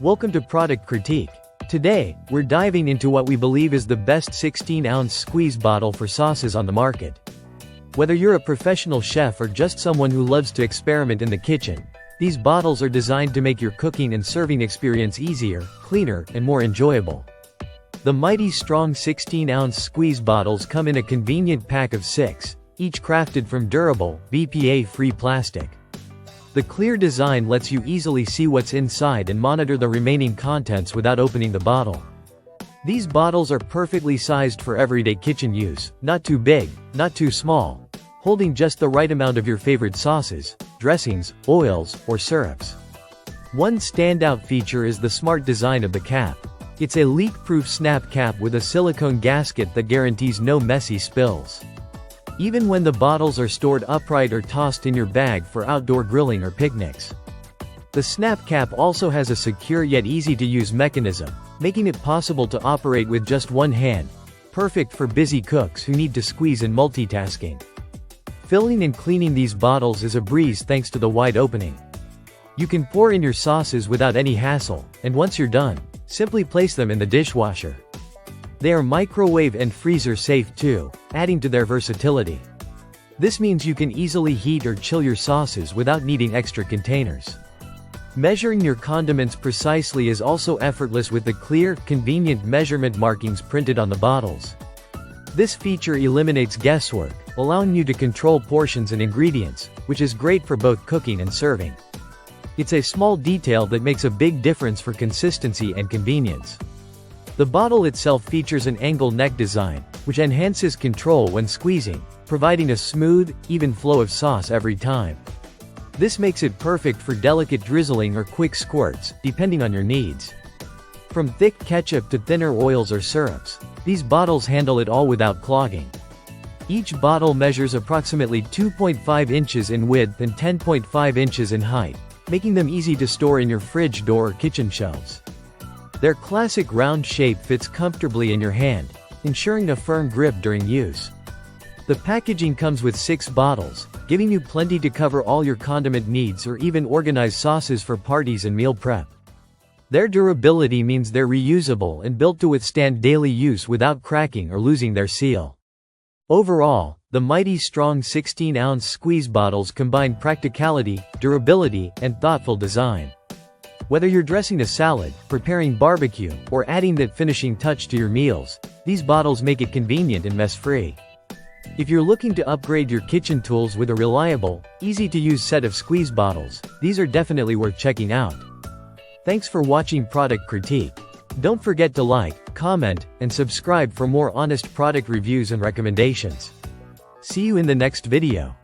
Welcome to Product Critique. Today, we're diving into what we believe is the best 16-ounce squeeze bottle for sauces on the market. Whether you're a professional chef or just someone who loves to experiment in the kitchen, these bottles are designed to make your cooking and serving experience easier, cleaner, and more enjoyable. The mighty strong 16-ounce squeeze bottles come in a convenient pack of 6, each crafted from durable, BPA-free plastic. The clear design lets you easily see what's inside and monitor the remaining contents without opening the bottle. These bottles are perfectly sized for everyday kitchen use, not too big, not too small, holding just the right amount of your favorite sauces, dressings, oils, or syrups. One standout feature is the smart design of the cap. It's a leak-proof snap cap with a silicone gasket that guarantees no messy spills. Even when the bottles are stored upright or tossed in your bag for outdoor grilling or picnics. The snap cap also has a secure yet easy-to-use mechanism, making it possible to operate with just one hand, perfect for busy cooks who need to squeeze and multitasking. Filling and cleaning these bottles is a breeze thanks to the wide opening. You can pour in your sauces without any hassle, and once you're done, simply place them in the dishwasher. They are microwave and freezer safe too, adding to their versatility. This means you can easily heat or chill your sauces without needing extra containers. Measuring your condiments precisely is also effortless with the clear, convenient measurement markings printed on the bottles. This feature eliminates guesswork, allowing you to control portions and ingredients, which is great for both cooking and serving. It's a small detail that makes a big difference for consistency and convenience. The bottle itself features an angle neck design, which enhances control when squeezing, providing a smooth, even flow of sauce every time. This makes it perfect for delicate drizzling or quick squirts, depending on your needs. From thick ketchup to thinner oils or syrups, these bottles handle it all without clogging. Each bottle measures approximately 2.5 inches in width and 10.5 inches in height, making them easy to store in your fridge door or kitchen shelves. Their classic round shape fits comfortably in your hand, ensuring a firm grip during use. The packaging comes with 6 bottles, giving you plenty to cover all your condiment needs or even organize sauces for parties and meal prep. Their durability means they're reusable and built to withstand daily use without cracking or losing their seal. Overall, the mighty strong 16-ounce squeeze bottles combine practicality, durability, and thoughtful design. Whether you're dressing a salad, preparing barbecue, or adding that finishing touch to your meals, these bottles make it convenient and mess-free. If you're looking to upgrade your kitchen tools with a reliable, easy-to-use set of squeeze bottles, these are definitely worth checking out. Thanks for watching Product Critique. Don't forget to like, comment, and subscribe for more honest product reviews and recommendations. See you in the next video.